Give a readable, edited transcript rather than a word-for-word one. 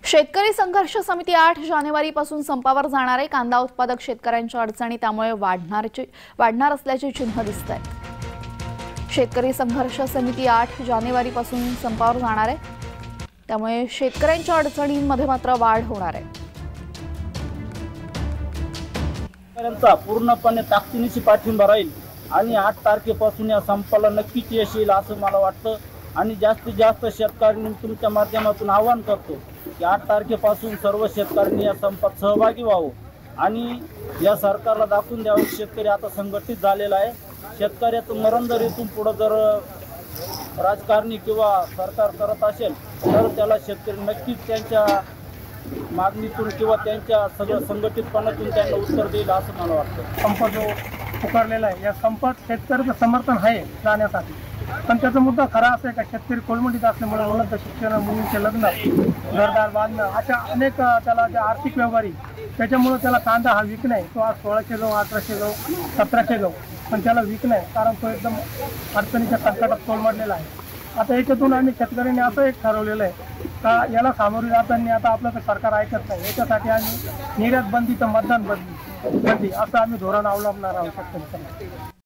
शेतकरी संघर्ष समिती 8 जानेवारीपासून संपावर जाणार आहे। कांदा उत्पादक शेतकऱ्यांच्या अडचणी त्यामुळे वाढणार असल्याचे चिन्ह दिसत आहे। शेतकरी संघर्ष समिती 8 जानेवारीपासून संपावर जाणार आहे, त्यामुळे शेतकऱ्यांच्या अडचणींमध्ये मात्र वाढ होणार आहे। शेतकऱ्यांचा पूर्णपणे ताकदीनिशी पाठिंबा राहील आणि 8 तारखेपासून या संपाला नक्कीच यश येईल असं मला वाटतं। आणि जास्तीत जास्त शेतकऱ्यांनी तुमच्या माध्यमातून आवाहन करतो की 8 तारखेपासून सर्व शेतकऱ्यांनी या संपात सहभागी व्हावं आणि या सरकारला दाखवून द्यावं शेतकरी आता संघटित झालेला आहे। शेतकऱ्याचं मरण जर इथून पुढे जर राजकारणी किंवा सरकार करत असेल तर त्याला शेतकरी नक्कीच त्यांच्या मागणीतून किंवा त्यांच्या सगळं संघटितपणातून त्यांना उत्तर देईल असं मला वाटतं। संप जो पुकारलेला आहे या संपात शेतकऱ्याचं समर्थन आहे जाण्यासाठी, पण त्याचा मुद्दा खरा असा आहे का शेतकरी कोलमडीत असल्यामुळे मुलांचं शिक्षण, मुलींचे लग्न, घरदार बांधणं अशा अनेक त्याला ज्या आर्थिक व्यवहारी त्याच्यामुळे त्याला कांदा हा विकणं आहे। तो आज 1600 गहू, 1800 गहू, 1700 गहू, पण त्याला विकणं आहे कारण तो एकदम अडचणीच्या संकटात कोलमडलेला आहे। आता याच्यातून आम्ही शेतकऱ्यांनी असं एक ठरवलेलं आहे का याला सामोरे जाताना आता आपलं तर सरकार ऐकत नाही, याच्यासाठी आम्ही निर्यात बंदी तर मतदान बंदी असं आम्ही धोरण अवलंबणार आहोत शेतकऱ्यांसाठी।